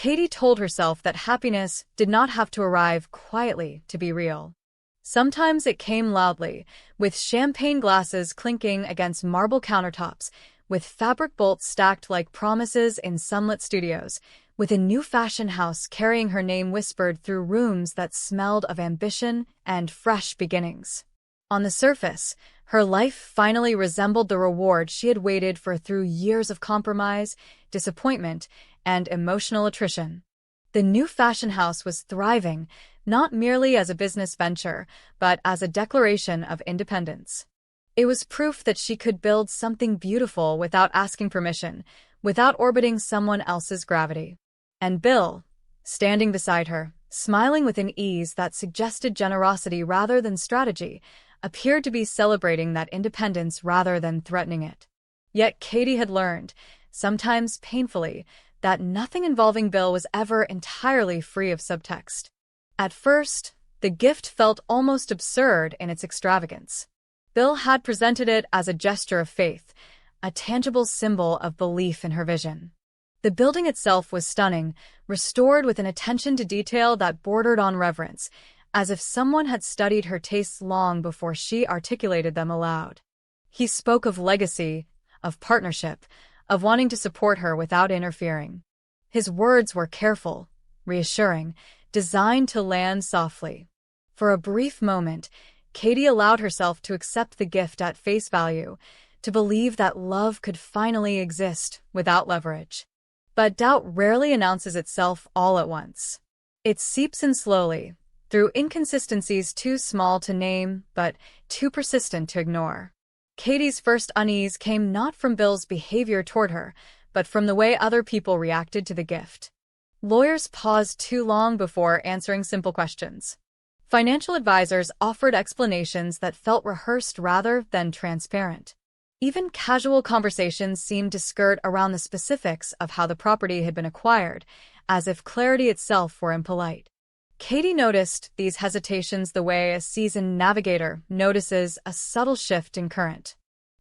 Katie told herself that happiness did not have to arrive quietly to be real. Sometimes it came loudly, with champagne glasses clinking against marble countertops, with fabric bolts stacked like promises in sunlit studios, with a new fashion house carrying her name whispered through rooms that smelled of ambition and fresh beginnings. On the surface, her life finally resembled the reward she had waited for through years of compromise, disappointment, and emotional attrition. The new fashion house was thriving, not merely as a business venture, but as a declaration of independence. It was proof that she could build something beautiful without asking permission, without orbiting someone else's gravity. And Bill, standing beside her, smiling with an ease that suggested generosity rather than strategy, appeared to be celebrating that independence rather than threatening it. Yet Katie had learned, sometimes painfully, that nothing involving Bill was ever entirely free of subtext. At first, the gift felt almost absurd in its extravagance. Bill had presented it as a gesture of faith, a tangible symbol of belief in her vision. The building itself was stunning, restored with an attention to detail that bordered on reverence, as if someone had studied her tastes long before she articulated them aloud. He spoke of legacy, of partnership, of wanting to support her without interfering. His words were careful, reassuring, designed to land softly. For a brief moment, Katie allowed herself to accept the gift at face value, to believe that love could finally exist without leverage. But doubt rarely announces itself all at once. It seeps in slowly, through inconsistencies too small to name but too persistent to ignore. Katie's first unease came not from Bill's behavior toward her, but from the way other people reacted to the gift. Lawyers paused too long before answering simple questions. Financial advisors offered explanations that felt rehearsed rather than transparent. Even casual conversations seemed to skirt around the specifics of how the property had been acquired, as if clarity itself were impolite. Katie noticed these hesitations the way a seasoned navigator notices a subtle shift in current.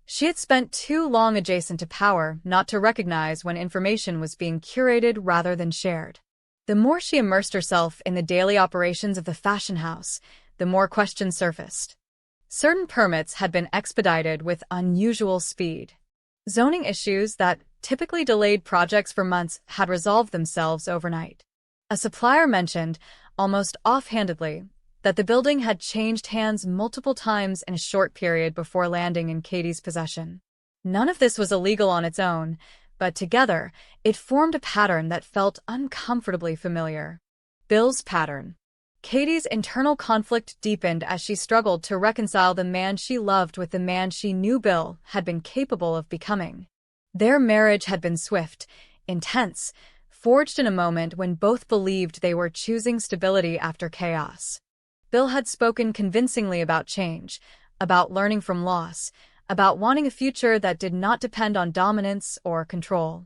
She had spent too long adjacent to power not to recognize when information was being curated rather than shared. The more she immersed herself in the daily operations of the fashion house, the more questions surfaced. Certain permits had been expedited with unusual speed. Zoning issues that typically delayed projects for months had resolved themselves overnight. A supplier mentioned, almost offhandedly, that the building had changed hands multiple times in a short period before landing in Katie's possession. None of this was illegal on its own, but together, it formed a pattern that felt uncomfortably familiar. Bill's pattern. Katie's internal conflict deepened as she struggled to reconcile the man she loved with the man she knew Bill had been capable of becoming. Their marriage had been swift, intense, forged in a moment when both believed they were choosing stability after chaos. Bill had spoken convincingly about change, about learning from loss, about wanting a future that did not depend on dominance or control.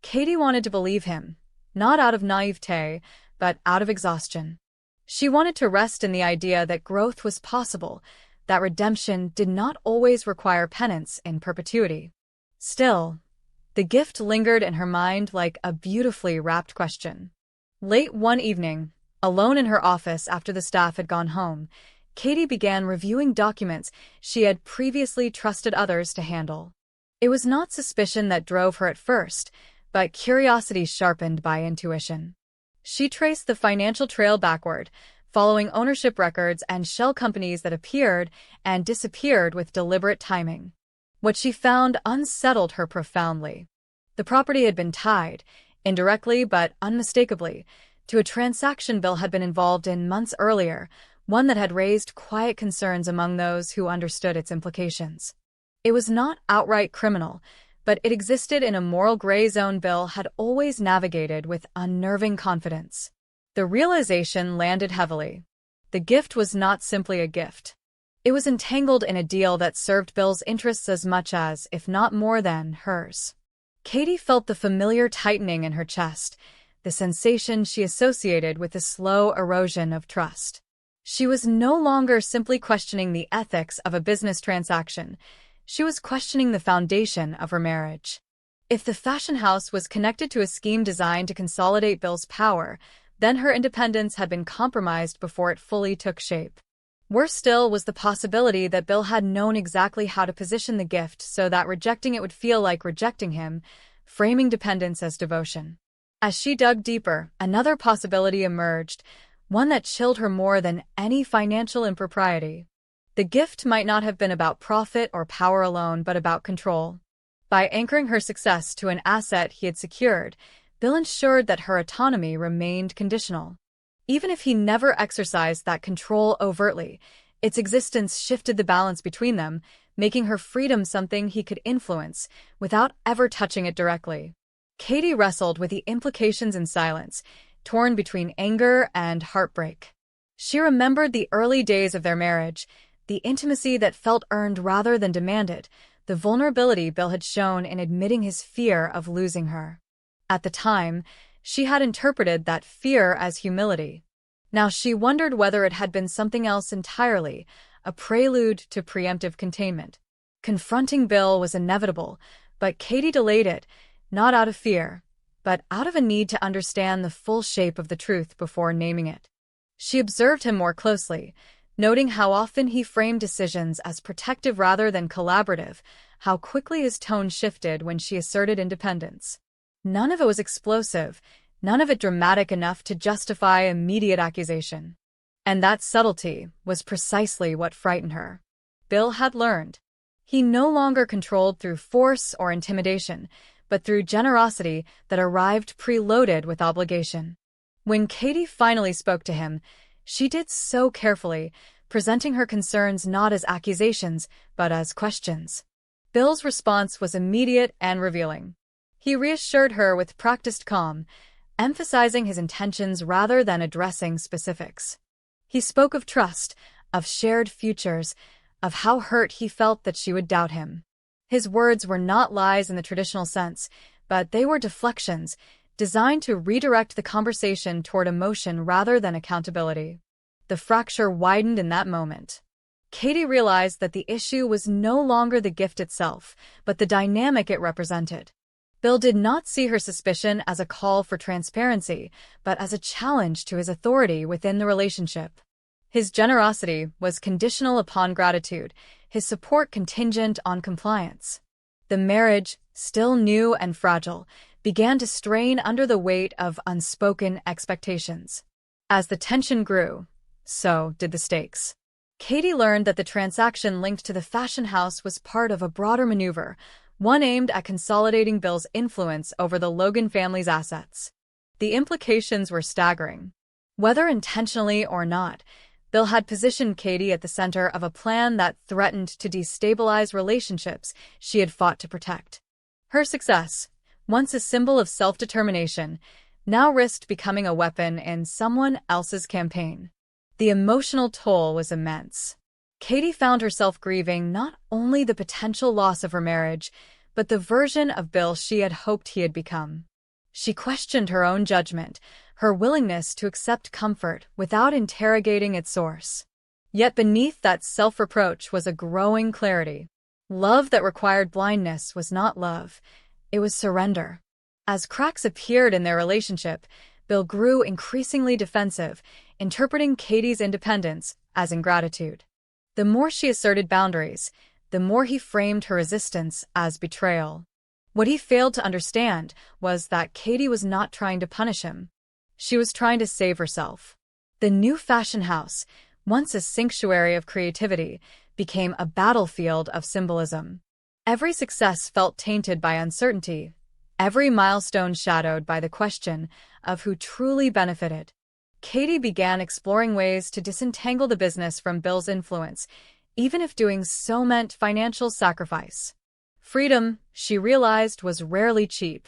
Katie wanted to believe him, not out of naivete, but out of exhaustion. She wanted to rest in the idea that growth was possible, that redemption did not always require penance in perpetuity. Still, the gift lingered in her mind like a beautifully wrapped question. Late one evening, alone in her office after the staff had gone home, Katie began reviewing documents she had previously trusted others to handle. It was not suspicion that drove her at first, but curiosity sharpened by intuition. She traced the financial trail backward, following ownership records and shell companies that appeared and disappeared with deliberate timing. What she found unsettled her profoundly. The property had been tied, indirectly but unmistakably, to a transaction Bill had been involved in months earlier, one that had raised quiet concerns among those who understood its implications. It was not outright criminal, but it existed in a moral gray zone Bill had always navigated with unnerving confidence. The realization landed heavily. The gift was not simply a gift. It was entangled in a deal that served Bill's interests as much as, if not more than, hers. Katie felt the familiar tightening in her chest, the sensation she associated with the slow erosion of trust. She was no longer simply questioning the ethics of a business transaction. She was questioning the foundation of her marriage. If the fashion house was connected to a scheme designed to consolidate Bill's power, then her independence had been compromised before it fully took shape. Worse still was the possibility that Bill had known exactly how to position the gift so that rejecting it would feel like rejecting him, framing dependence as devotion. As she dug deeper, another possibility emerged, one that chilled her more than any financial impropriety. The gift might not have been about profit or power alone, but about control. By anchoring her success to an asset he had secured, Bill ensured that her autonomy remained conditional. Even if he never exercised that control overtly, its existence shifted the balance between them, making her freedom something he could influence without ever touching it directly. Katie wrestled with the implications in silence, torn between anger and heartbreak. She remembered the early days of their marriage, the intimacy that felt earned rather than demanded, the vulnerability Bill had shown in admitting his fear of losing her. At the time, she had interpreted that fear as humility. Now she wondered whether it had been something else entirely, a prelude to preemptive containment. Confronting Bill was inevitable, but Katie delayed it, not out of fear, but out of a need to understand the full shape of the truth before naming it. She observed him more closely, noting how often he framed decisions as protective rather than collaborative, how quickly his tone shifted when she asserted independence. None of it was explosive, none of it dramatic enough to justify immediate accusation. And that subtlety was precisely what frightened her. Bill had learned. He no longer controlled through force or intimidation, but through generosity that arrived preloaded with obligation. When Katie finally spoke to him, she did so carefully, presenting her concerns not as accusations, but as questions. Bill's response was immediate and revealing. He reassured her with practiced calm, emphasizing his intentions rather than addressing specifics. He spoke of trust, of shared futures, of how hurt he felt that she would doubt him. His words were not lies in the traditional sense, but they were deflections, designed to redirect the conversation toward emotion rather than accountability. The fracture widened in that moment. Katie realized that the issue was no longer the gift itself, but the dynamic it represented. Bill did not see her suspicion as a call for transparency, but as a challenge to his authority within the relationship. His generosity was conditional upon gratitude, his support contingent on compliance. The marriage, still new and fragile, began to strain under the weight of unspoken expectations. As the tension grew, so did the stakes. Katie learned that the transaction linked to the fashion house was part of a broader maneuver, one aimed at consolidating Bill's influence over the Logan family's assets. The implications were staggering. Whether intentionally or not, Bill had positioned Katie at the center of a plan that threatened to destabilize relationships she had fought to protect. Her success, once a symbol of self-determination, now risked becoming a weapon in someone else's campaign. The emotional toll was immense. Katie found herself grieving not only the potential loss of her marriage, but the version of Bill she had hoped he had become. She questioned her own judgment, her willingness to accept comfort without interrogating its source. Yet beneath that self-reproach was a growing clarity. Love that required blindness was not love. It was surrender. As cracks appeared in their relationship, Bill grew increasingly defensive, interpreting Katie's independence as ingratitude. The more she asserted boundaries, the more he framed her resistance as betrayal. What he failed to understand was that Katie was not trying to punish him. She was trying to save herself. The new fashion house, once a sanctuary of creativity, became a battlefield of symbolism. Every success felt tainted by uncertainty, every milestone shadowed by the question of who truly benefited. Katie began exploring ways to disentangle the business from Bill's influence, even if doing so meant financial sacrifice. Freedom, she realized, was rarely cheap.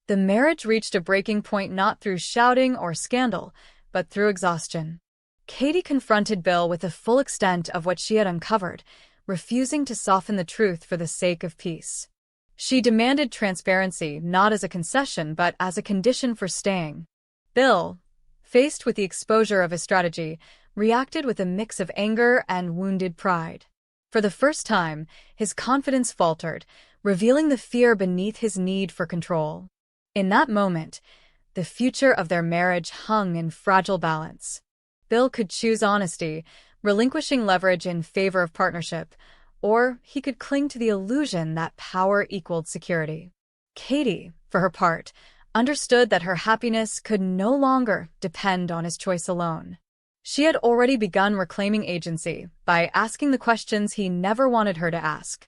The marriage reached a breaking point not through shouting or scandal, but through exhaustion. Katie confronted Bill with the full extent of what she had uncovered, refusing to soften the truth for the sake of peace. She demanded transparency not as a concession but as a condition for staying. Bill, faced with the exposure of his strategy, reacted with a mix of anger and wounded pride. For the first time, his confidence faltered, revealing the fear beneath his need for control. In that moment, the future of their marriage hung in fragile balance. Bill could choose honesty, relinquishing leverage in favor of partnership, or he could cling to the illusion that power equaled security. Katie, for her part, understood that her happiness could no longer depend on his choice alone. She had already begun reclaiming agency by asking the questions he never wanted her to ask.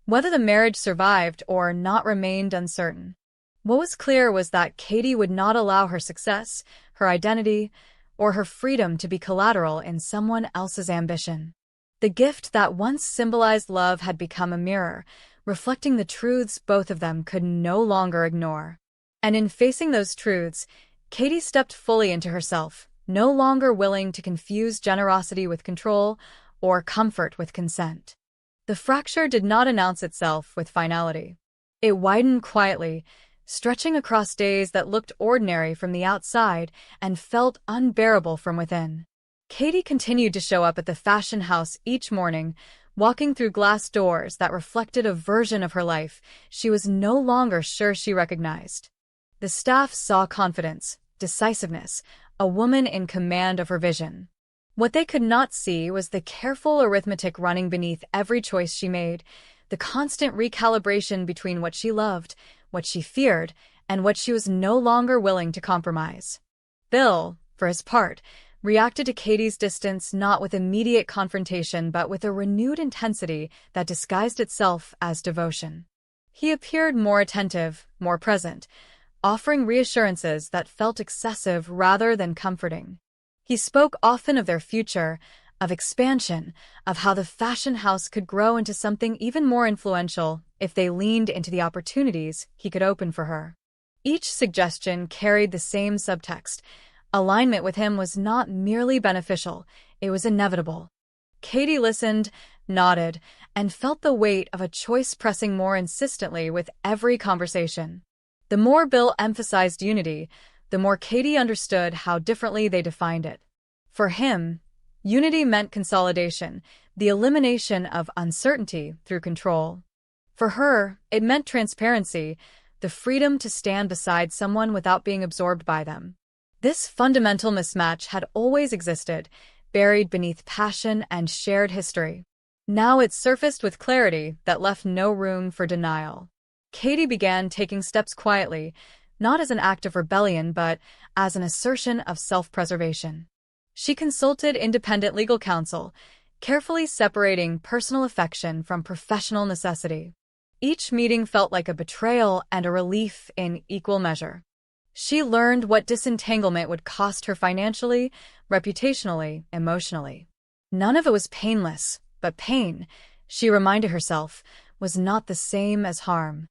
Whether the marriage survived or not remained uncertain. What was clear was that Katie would not allow her success, her identity, or her freedom to be collateral in someone else's ambition. The gift that once symbolized love had become a mirror, reflecting the truths both of them could no longer ignore. And in facing those truths, Katie stepped fully into herself, no longer willing to confuse generosity with control or comfort with consent. The fracture did not announce itself with finality. It widened quietly, stretching across days that looked ordinary from the outside and felt unbearable from within. Katie continued to show up at the fashion house each morning, walking through glass doors that reflected a version of her life she was no longer sure she recognized. The staff saw confidence, decisiveness, a woman in command of her vision. What they could not see was the careful arithmetic running beneath every choice she made, the constant recalibration between what she loved, what she feared, and what she was no longer willing to compromise. Bill, for his part, reacted to Katie's distance not with immediate confrontation but with a renewed intensity that disguised itself as devotion. He appeared more attentive, more present, offering reassurances that felt excessive rather than comforting. He spoke often of their future, of expansion, of how the fashion house could grow into something even more influential if they leaned into the opportunities he could open for her. Each suggestion carried the same subtext. Alignment with him was not merely beneficial, it was inevitable. Katie listened, nodded, and felt the weight of a choice pressing more insistently with every conversation. The more Bill emphasized unity, the more Katie understood how differently they defined it. For him, unity meant consolidation, the elimination of uncertainty through control. For her, it meant transparency, the freedom to stand beside someone without being absorbed by them. This fundamental mismatch had always existed, buried beneath passion and shared history. Now it surfaced with clarity that left no room for denial. Katie began taking steps quietly, not as an act of rebellion but as an assertion of self-preservation. She consulted independent legal counsel, carefully separating personal affection from professional necessity. Each meeting felt like a betrayal and a relief in equal measure. She learned what disentanglement would cost her financially, reputationally, emotionally. None of it was painless, but pain, she reminded herself, was not the same as harm.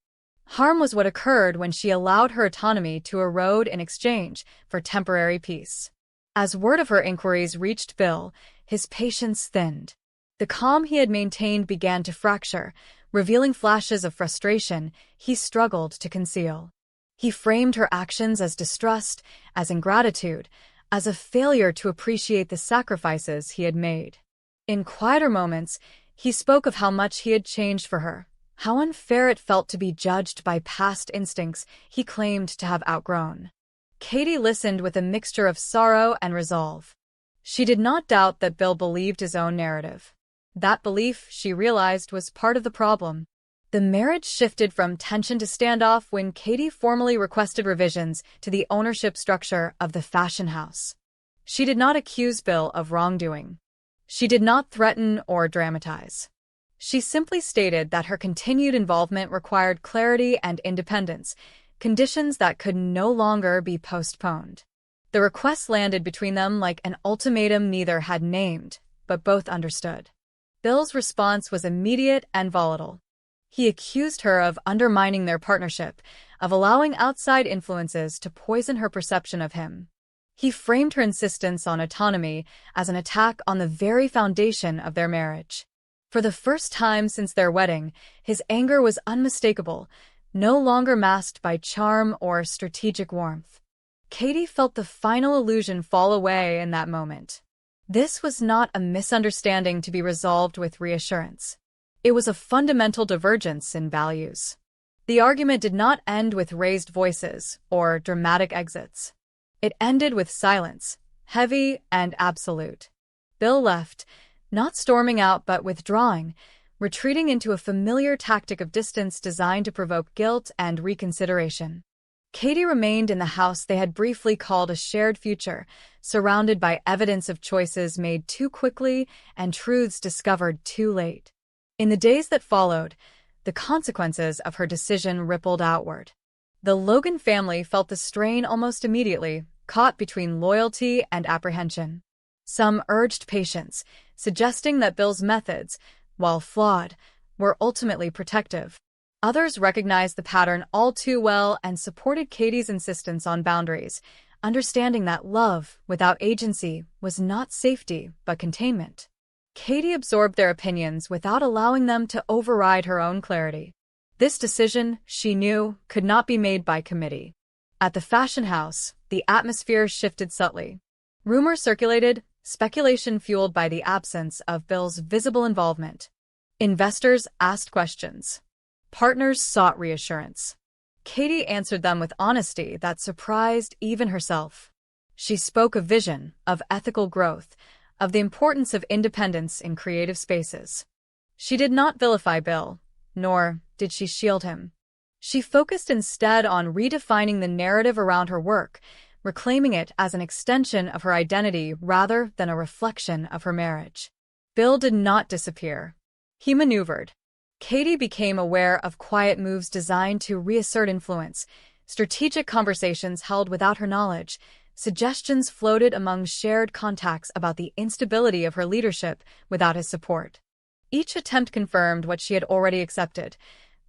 Harm was what occurred when she allowed her autonomy to erode in exchange for temporary peace. As word of her inquiries reached Bill, his patience thinned. The calm he had maintained began to fracture, revealing flashes of frustration he struggled to conceal. He framed her actions as distrust, as ingratitude, as a failure to appreciate the sacrifices he had made. In quieter moments, he spoke of how much he had changed for her, how unfair it felt to be judged by past instincts he claimed to have outgrown. Katie listened with a mixture of sorrow and resolve. She did not doubt that Bill believed his own narrative. That belief, she realized, was part of the problem. The marriage shifted from tension to standoff when Katie formally requested revisions to the ownership structure of the fashion house. She did not accuse Bill of wrongdoing. She did not threaten or dramatize. She simply stated that her continued involvement required clarity and independence, conditions that could no longer be postponed. The request landed between them like an ultimatum neither had named, but both understood. Bill's response was immediate and volatile. He accused her of undermining their partnership, of allowing outside influences to poison her perception of him. He framed her insistence on autonomy as an attack on the very foundation of their marriage. For the first time since their wedding, his anger was unmistakable, no longer masked by charm or strategic warmth. Katie felt the final illusion fall away in that moment. This was not a misunderstanding to be resolved with reassurance. It was a fundamental divergence in values. The argument did not end with raised voices or dramatic exits. It ended with silence, heavy and absolute. Bill left, not storming out but withdrawing, retreating into a familiar tactic of distance designed to provoke guilt and reconsideration. Katie remained in the house they had briefly called a shared future, surrounded by evidence of choices made too quickly and truths discovered too late. In the days that followed, the consequences of her decision rippled outward. The Logan family felt the strain almost immediately, caught between loyalty and apprehension. Some urged patience, suggesting that Bill's methods, while flawed, were ultimately protective. Others recognized the pattern all too well and supported Katie's insistence on boundaries, understanding that love without agency was not safety but containment. Katie absorbed their opinions without allowing them to override her own clarity. This decision, she knew, could not be made by committee. At the fashion house, the atmosphere shifted subtly. Rumors circulated, speculation fueled by the absence of Bill's visible involvement. Investors asked questions. Partners sought reassurance. Katie answered them with honesty that surprised even herself. She spoke of vision, of ethical growth, of the importance of independence in creative spaces. She did not vilify Bill, nor did she shield him. She focused instead on redefining the narrative around her work, reclaiming it as an extension of her identity rather than a reflection of her marriage. Bill did not disappear. He maneuvered. Katie became aware of quiet moves designed to reassert influence, strategic conversations held without her knowledge, suggestions floated among shared contacts about the instability of her leadership without his support. Each attempt confirmed what she had already accepted,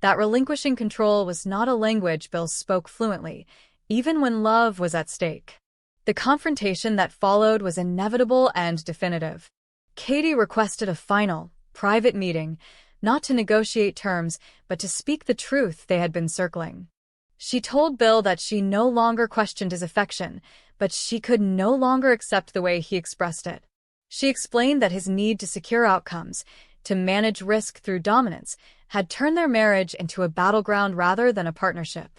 that relinquishing control was not a language Bill spoke fluently, even when love was at stake. The confrontation that followed was inevitable and definitive. Katie requested a final, private meeting, not to negotiate terms, but to speak the truth they had been circling. She told Bill that she no longer questioned his affection, but she could no longer accept the way he expressed it. She explained that his need to secure outcomes, to manage risk through dominance, had turned their marriage into a battleground rather than a partnership.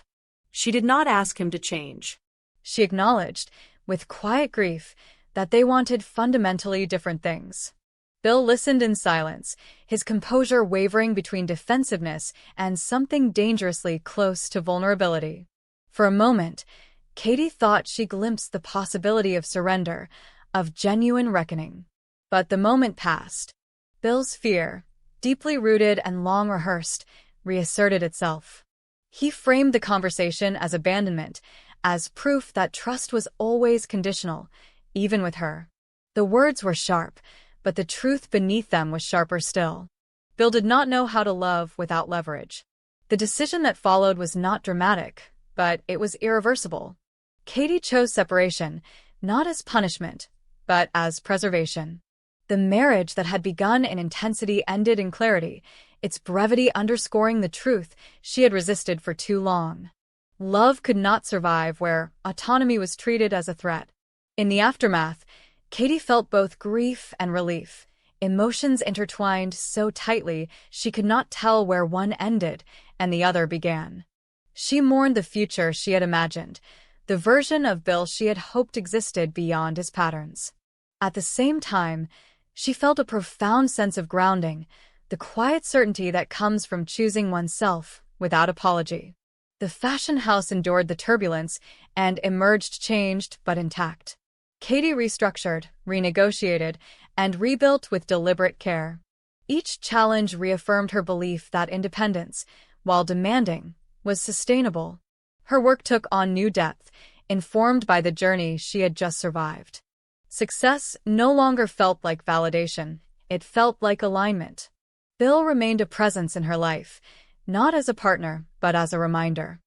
She did not ask him to change. She acknowledged, with quiet grief, that they wanted fundamentally different things. Bill listened in silence, his composure wavering between defensiveness and something dangerously close to vulnerability. For a moment, Katie thought she glimpsed the possibility of surrender, of genuine reckoning. But the moment passed. Bill's fear, deeply rooted and long rehearsed, reasserted itself. He framed the conversation as abandonment, as proof that trust was always conditional, even with her. The words were sharp, but the truth beneath them was sharper still. Bill did not know how to love without leverage. The decision that followed was not dramatic, but it was irreversible. Katie chose separation, not as punishment, but as preservation. The marriage that had begun in intensity ended in clarity, its brevity underscoring the truth she had resisted for too long. Love could not survive where autonomy was treated as a threat. In the aftermath, Katie felt both grief and relief, emotions intertwined so tightly she could not tell where one ended and the other began. She mourned the future she had imagined, the version of Bill she had hoped existed beyond his patterns. At the same time, she felt a profound sense of grounding, the quiet certainty that comes from choosing oneself without apology. The fashion house endured the turbulence and emerged changed but intact. Katie restructured, renegotiated, and rebuilt with deliberate care. Each challenge reaffirmed her belief that independence, while demanding, was sustainable. Her work took on new depth, informed by the journey she had just survived. Success no longer felt like validation, it felt like alignment. Bill remained a presence in her life, not as a partner, but as a reminder.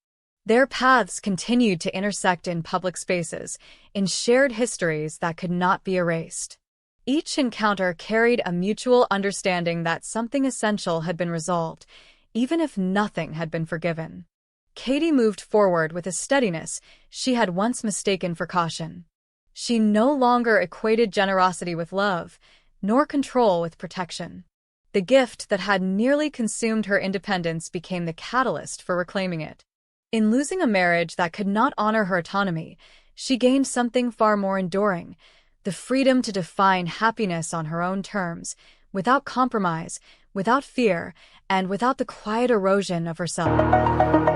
Their paths continued to intersect in public spaces, in shared histories that could not be erased. Each encounter carried a mutual understanding that something essential had been resolved, even if nothing had been forgiven. Katie moved forward with a steadiness she had once mistaken for caution. She no longer equated generosity with love, nor control with protection. The gift that had nearly consumed her independence became the catalyst for reclaiming it. In losing a marriage that could not honor her autonomy, she gained something far more enduring: the freedom to define happiness on her own terms, without compromise, without fear, and without the quiet erosion of herself.